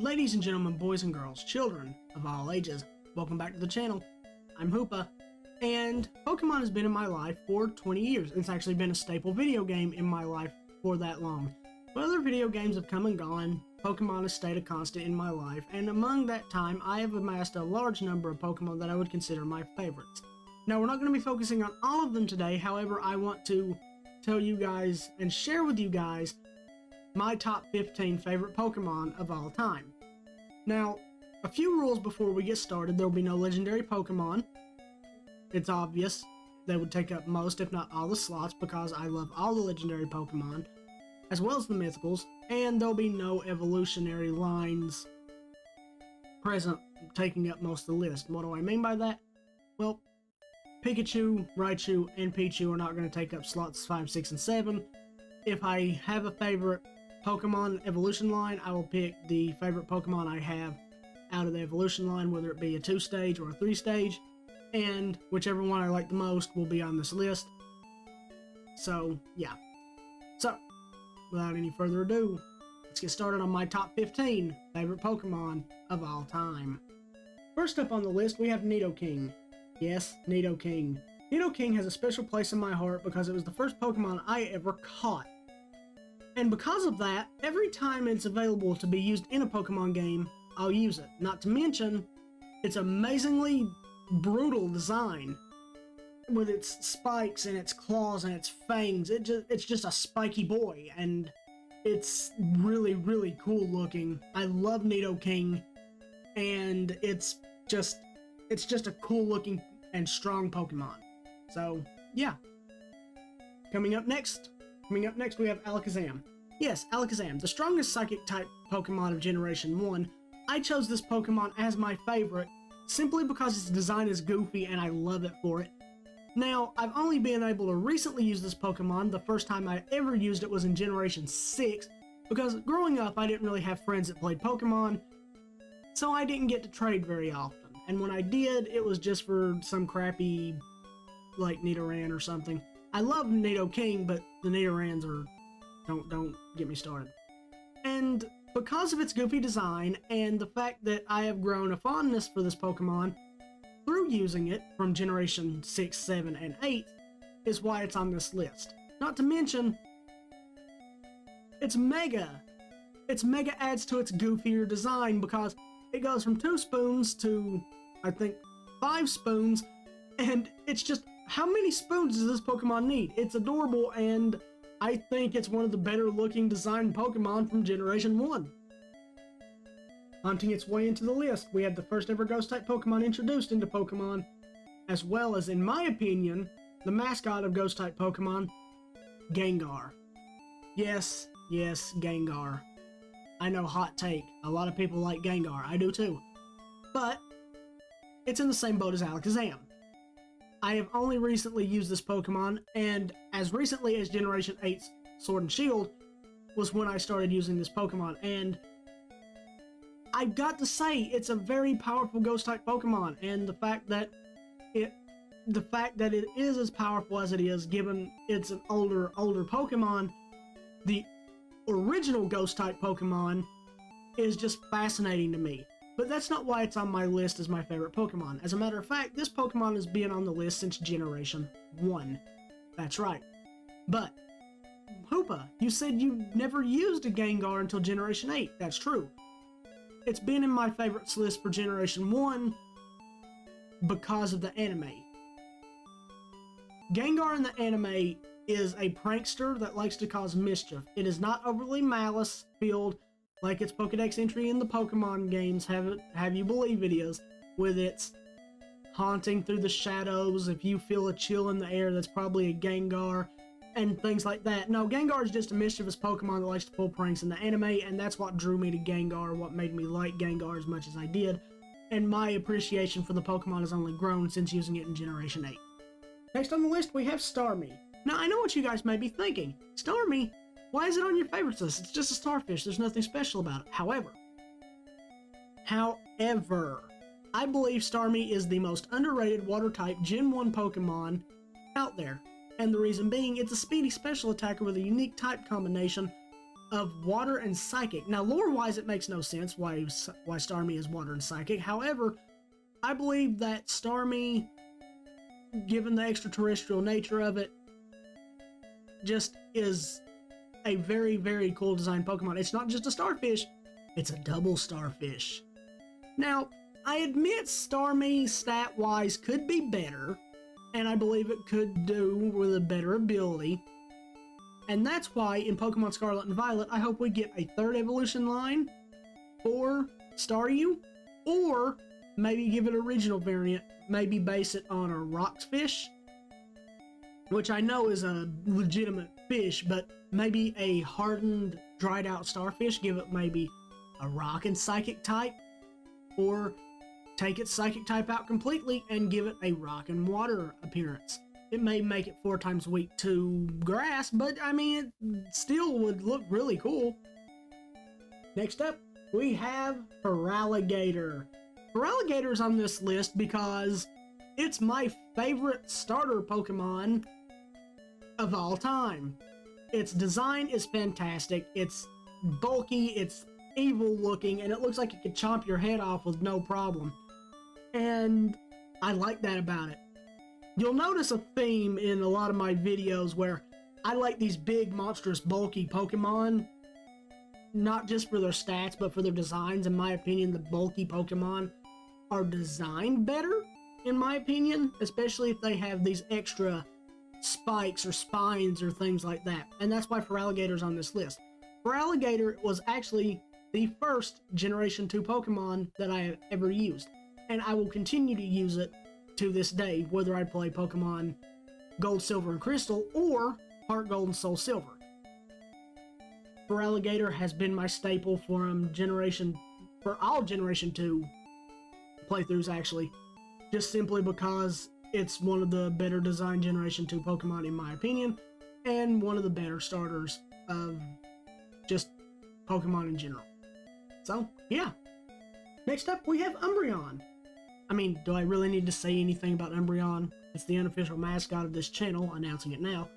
Ladies and gentlemen, boys and girls, children of all ages, welcome back to the channel. I'm Hoopa, and Pokemon has been in my life for 20 years. It's actually been a staple video game in my life for that long. But other video games have come and gone. Pokemon has stayed a constant in my life, and among that time, I have amassed a large number of Pokemon that I would consider my favorites. Now, we're not going to be focusing on all of them today, however, I want to tell you guys and share with you guys my top 15 favorite Pokemon of all time. Now, a few rules before we get started. There will be no legendary Pokemon. It's obvious they would take up most, if not all, the slots because I love all the legendary Pokemon, as well as the mythicals, and there'll be no evolutionary lines present taking up most of the list. What do I mean by that? Well, Pikachu, Raichu, and Pichu are not going to take up slots 5, 6, and 7. If I have a favorite Pokemon evolution line, I will pick the favorite Pokemon I have out of the evolution line, whether it be a 2-stage or a 3-stage, and whichever one I like the most will be on this list. So, yeah. So, without any further ado, let's get started on my top 15 favorite Pokemon of all time. First up on the list, we have Ninoking. Yes, Ninoking. Ninoking has a special place in my heart because it was the first Pokemon I ever caught. And because of that, every time it's available to be used in a Pokemon game, I'll use it. Not to mention, its amazingly brutal design with its spikes and its claws and its fangs. It's just a spiky boy, and it's really, really cool looking. I love Ninoking, and it's just a cool looking and strong Pokemon. So, yeah. Coming up next, we have Alakazam. Yes, Alakazam, the strongest Psychic-type Pokemon of Generation 1. I chose this Pokemon as my favorite simply because its design is goofy and I love it for it. Now, I've only been able to recently use this Pokemon. The first time I ever used it was in Generation 6, because growing up I didn't really have friends that played Pokemon, so I didn't get to trade very often. And when I did, it was just for some crappy, like, Nidoran or something. I love Ninoking, but the Nidorans are... Don't get me started. And because of its goofy design, and the fact that I have grown a fondness for this Pokemon through using it from Generation 6, 7, and 8, is why it's on this list. Not to mention, it's Mega. Its Mega adds to its goofier design because it goes from 2 spoons to, I think, 5 spoons, and it's just, how many spoons does this Pokemon need? It's adorable, and I think it's one of the better looking designed Pokemon from Generation 1. Hunting its way into the list, we have the first ever Ghost-type Pokemon introduced into Pokemon, as well as, in my opinion, the mascot of Ghost-type Pokemon, Gengar. Yes, Gengar. I know, hot take. A lot of people like Gengar. I do too. But it's in the same boat as Alakazam. I have only recently used this Pokemon, and as recently as Generation 8's Sword and Shield was when I started using this Pokemon, and I've got to say, it's a very powerful Ghost-type Pokemon, and the fact that it is as powerful as it is, given it's an older Pokemon, the original Ghost-type Pokemon is just fascinating to me. But that's not why it's on my list as my favorite Pokemon. As a matter of fact, this Pokemon has been on the list since Generation 1. That's right. But, Hoopa, you said you never used a Gengar until Generation 8. That's true. It's been in my favorites list for Generation 1 because of the anime. Gengar in the anime is a prankster that likes to cause mischief. It is not overly malice-filled like its Pokedex entry in the Pokemon games have you believe videos, with its haunting through the shadows. If you feel a chill in the air, that's probably a Gengar, and things like that. No, Gengar is just a mischievous Pokemon that likes to pull pranks in the anime, and that's what drew me to Gengar, what made me like Gengar as much as I did, and my appreciation for the Pokemon has only grown since using it in Generation 8. Next on the list, we have Starmie. Now, I know what you guys may be thinking. Starmie? Why is it on your favorites list? It's just a starfish. There's nothing special about it. However, I believe Starmie is the most underrated water-type Gen 1 Pokemon out there. And the reason being, it's a speedy special attacker with a unique type combination of water and psychic. Now, lore-wise, it makes no sense why Starmie is water and psychic. However, I believe that Starmie, given the extraterrestrial nature of it, just is a very, very cool design Pokemon. It's not just a starfish, it's a double starfish. Now, I admit Starmie stat-wise could be better, and I believe it could do with a better ability. And that's why in Pokemon Scarlet and Violet, I hope we get a third evolution line for Staryu, or maybe give it a regional variant, maybe base it on a rockfish, which I know is a legitimate fish, but maybe a hardened, dried out starfish, give it maybe a rock and psychic type, or take its psychic type out completely and give it a rock and water appearance. It may make it 4 times weak to grass, but I mean, it still would look really cool. Next up, we have Feraligatr. Feraligatr is on this list because it's my favorite starter Pokemon of all time. Its design is fantastic. It's bulky, it's evil looking, and it looks like it could chomp your head off with no problem. And I like that about it. You'll notice a theme in a lot of my videos where I like these big, monstrous, bulky Pokemon, not just for their stats, but for their designs. In my opinion, the bulky Pokemon are designed better, in my opinion, especially if they have these extra spikes or spines or things like that. And that's why Feraligatr's on this list. Feraligatr was actually the first Generation 2 Pokemon that I have ever used, and I will continue to use it to this day, whether I play Pokemon Gold, Silver, and Crystal, or Heart Gold and Soul Silver. Feraligatr has been my staple for all Generation 2 playthroughs, actually, just simply because it's one of the better designed Generation 2 Pokemon in my opinion, and one of the better starters of just Pokemon in general. So, yeah. Next up, we have Umbreon. I mean, do I really need to say anything about Umbreon? It's the unofficial mascot of this channel, announcing it now,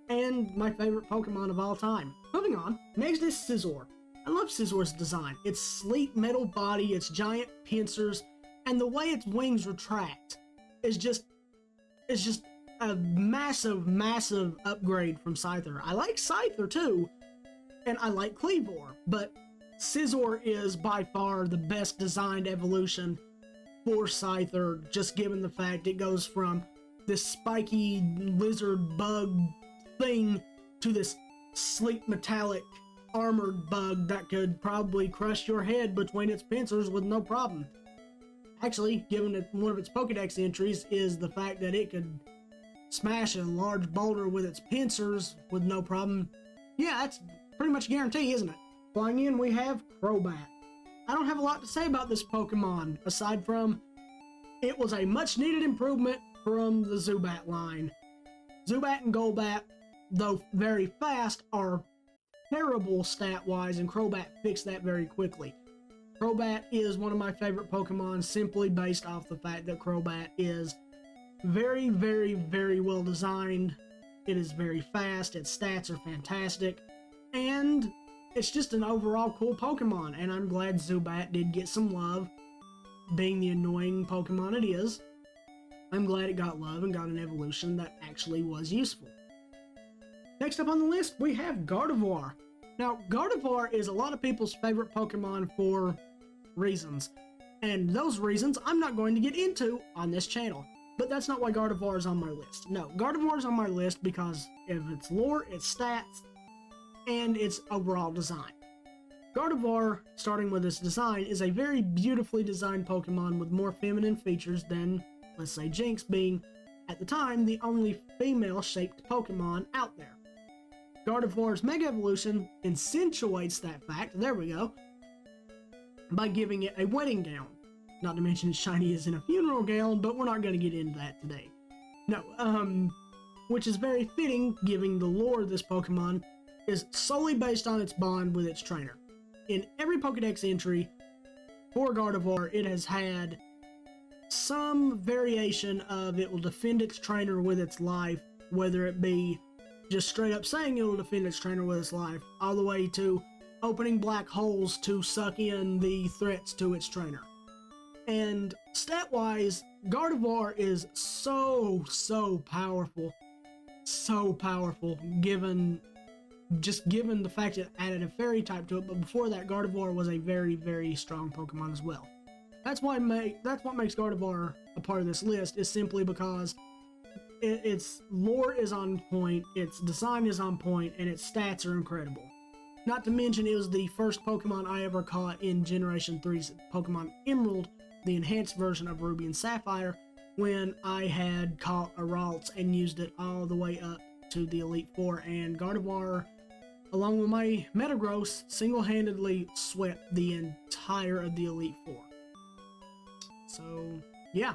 and my favorite Pokemon of all time. Moving on, next is Scizor. I love Scizor's design. Its sleek metal body, its giant pincers, and the way its wings retract is just a massive, massive upgrade from Scyther. I like Scyther too, and I like Kleavor, but Scizor is by far the best designed evolution for Scyther, just given the fact it goes from this spiky lizard bug thing to this sleek metallic armored bug that could probably crush your head between its pincers with no problem. Actually, given that one of its Pokedex entries is the fact that it could smash a large boulder with its pincers with no problem. Yeah, that's pretty much a guarantee, isn't it? Flying in, we have Crobat. I don't have a lot to say about this Pokemon, aside from it was a much-needed improvement from the Zubat line. Zubat and Golbat, though very fast, are terrible stat-wise, and Crobat fixed that very quickly. Crobat is one of my favorite Pokemon simply based off the fact that Crobat is very, very, very well designed. It is very fast, its stats are fantastic, and it's just an overall cool Pokemon, and I'm glad Zubat did get some love, being the annoying Pokemon it is. I'm glad it got love and got an evolution that actually was useful. Next up on the list, we have Gardevoir. Now, Gardevoir is a lot of people's favorite Pokemon for reasons, and those reasons I'm not going to get into on this channel. But that's not why Gardevoir is on my list. No, Gardevoir is on my list because of its lore, its stats, and its overall design. Gardevoir, starting with its design, is a very beautifully designed Pokemon with more feminine features than, let's say, Jinx being, at the time, the only female-shaped Pokemon out there. Gardevoir's Mega Evolution accentuates that fact, there we go, by giving it a wedding gown. Not to mention its shiny is in a funeral gown, but we're not going to get into that today. No, which is very fitting, given the lore of this Pokemon is solely based on its bond with its trainer. In every Pokedex entry for Gardevoir, it has had some variation of it will defend its trainer with its life, whether it be just straight up saying it'll defend its trainer with its life, all the way to opening black holes to suck in the threats to its trainer. And stat-wise, Gardevoir is so powerful. So powerful, given the fact it added a fairy type to it, but before that, Gardevoir was a very strong Pokemon as well. That's what makes Gardevoir a part of this list, is simply because its lore is on point, its design is on point, and its stats are incredible. Not to mention, it was the first Pokemon I ever caught in Generation 3's Pokemon Emerald, the enhanced version of Ruby and Sapphire, when I had caught a Ralts and used it all the way up to the Elite Four, and Gardevoir, along with my Metagross, single-handedly swept the entire of the Elite Four. So, yeah.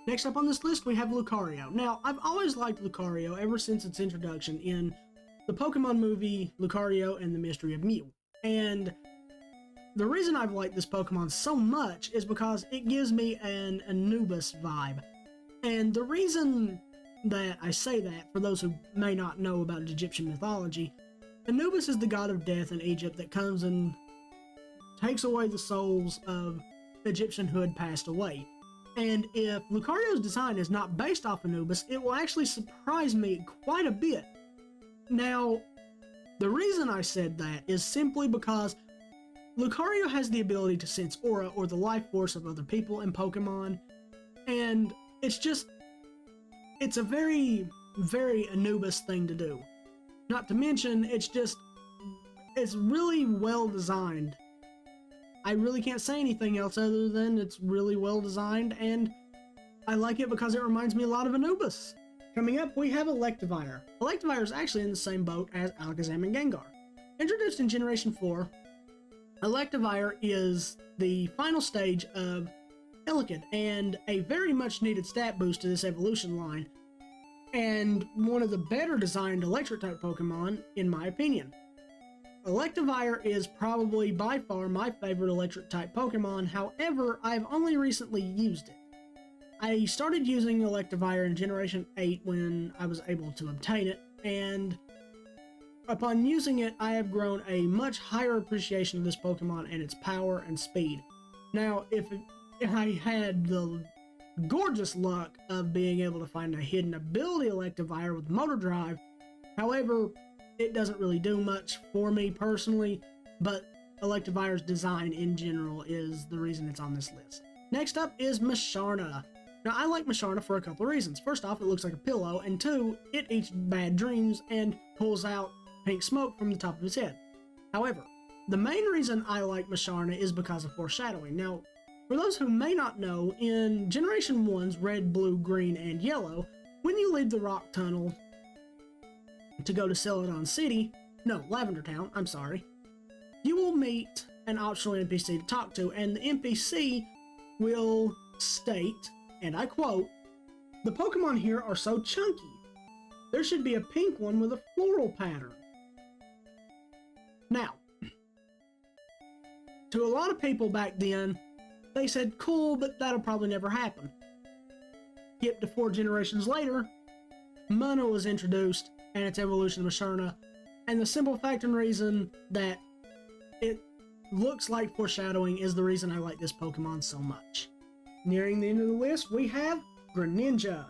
Next up on this list, we have Lucario. Now, I've always liked Lucario ever since its introduction in the Pokemon movie Lucario and the Mystery of Mew. And the reason I've liked this Pokemon so much is because it gives me an Anubis vibe. And the reason that I say that, for those who may not know about Egyptian mythology, Anubis is the god of death in Egypt that comes and takes away the souls of Egyptian who had passed away. And if Lucario's design is not based off Anubis, it will actually surprise me quite a bit. Now, the reason I said that is simply because Lucario has the ability to sense aura or the life force of other people and Pokemon, and it's a very Anubis thing to do. Not to mention, it's really well designed. I really can't say anything else other than it's really well designed, and I like it because it reminds me a lot of Anubis. Coming up, we have Electivire. Electivire is actually in the same boat as Alakazam and Gengar. Introduced in Generation 4, Electivire is the final stage of Elekid, and a very much needed stat boost to this evolution line, and one of the better designed electric-type Pokemon, in my opinion. Electivire is probably by far my favorite electric-type Pokemon, however, I've only recently used it. I started using Electivire in Generation 8 when I was able to obtain it, and upon using it, I have grown a much higher appreciation of this Pokemon and its power and speed. Now, if I had the gorgeous luck of being able to find a hidden ability Electivire with Motor Drive, however, it doesn't really do much for me personally, but Electivire's design in general is the reason it's on this list. Next up is Musharna. Now, I like Musharna for a couple of reasons. First off, it looks like a pillow, and two, it eats bad dreams and pulls out pink smoke from the top of his head. However, the main reason I like Musharna is because of foreshadowing. Now, for those who may not know, in Generation 1's Red, Blue, Green, and Yellow, when you leave the Rock Tunnel to go to Celadon City, no, Lavender Town, I'm sorry, you will meet an optional NPC to talk to, and the NPC will state, and I quote, "The Pokemon here are so chunky. There should be a pink one with a floral pattern." Now, to a lot of people back then, they said, cool, but that'll probably never happen. Skip to 4 generations later, Mana was introduced, and its evolution of Musharna, and the simple fact and reason that it looks like foreshadowing is the reason I like this Pokemon so much. Nearing the end of the list, we have Greninja.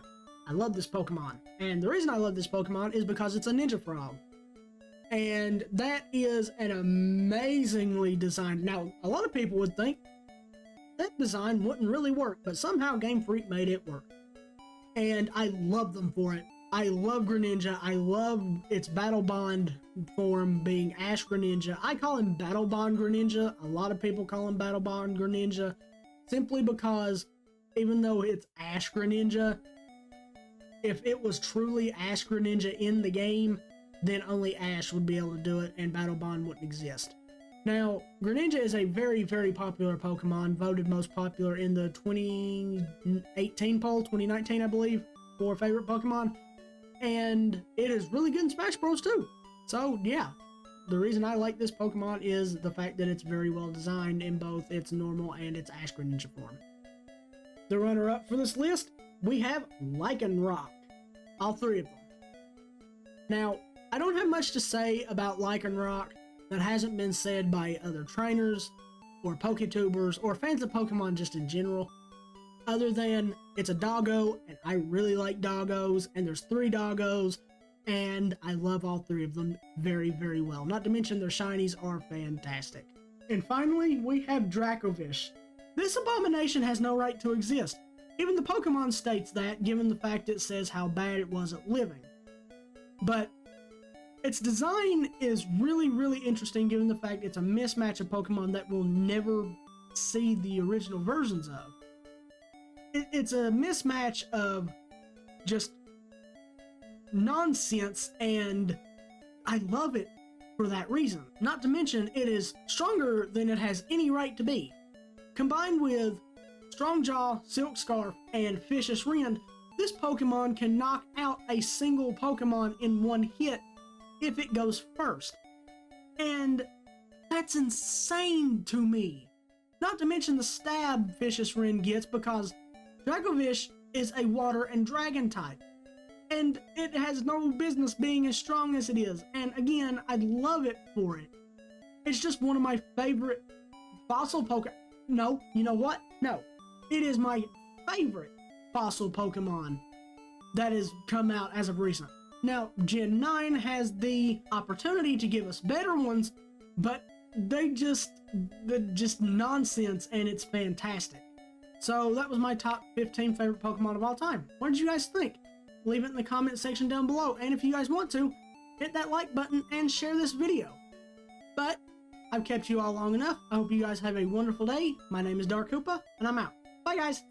I love this Pokemon, and the reason I love this Pokemon is because it's a Ninja Frog. And that is an amazingly designed... Now, a lot of people would think that design wouldn't really work, but somehow Game Freak made it work. And I love them for it. I love Greninja. I love its Battle Bond form being Ash Greninja. I call him Battle Bond Greninja. A lot of people call him Battle Bond Greninja, simply because even though it's Ash Greninja, if it was truly Ash Greninja in the game, then only Ash would be able to do it and Battle Bond wouldn't exist. Now, Greninja is a very popular Pokemon, voted most popular in the 2018 poll, 2019 I believe, for favorite Pokemon. And it is really good in Smash Bros. Too. So, yeah. The reason I like this Pokemon is the fact that it's very well designed in both its normal and its Ash Greninja form. The runner-up for this list, we have Lycanrock. All three of them. Now, I don't have much to say about Lycanrock that hasn't been said by other trainers, or Poketubers, or fans of Pokemon just in general, other than it's a doggo, and I really like doggos, and there's 3 doggos, and I love all 3 of them very, very well. Not to mention their shinies are fantastic. And finally, we have Dracovish. This abomination has no right to exist. Even the Pokemon states that, given the fact it says how bad it was at living. But its design is really, really interesting, given the fact it's a mismatch of Pokemon that we'll never see the original versions of. It's a mismatch of just nonsense, and I love it for that reason. Not to mention, it is stronger than it has any right to be. Combined with Strong Jaw, Silk Scarf, and Vicious Rend, this Pokemon can knock out a single Pokemon in one hit if it goes first. And that's insane to me. Not to mention the stab Vicious Rend gets, because Dracovish is a water and dragon type. And it has no business being as strong as it is. And again, I love it for it. It's just one of my favorite fossil Pokemon. No, you know what? No. It is my favorite fossil Pokemon that has come out as of recent. Now, Gen 9 has the opportunity to give us better ones, but they're just nonsense, and it's fantastic. So that was my top 15 favorite Pokemon of all time. What did you guys think? Leave it in the comment section down below, and if you guys want to, hit that like button and share this video. But I've kept you all long enough. I hope you guys have a wonderful day. My name is Dark Hoopa, and I'm out. Bye, guys.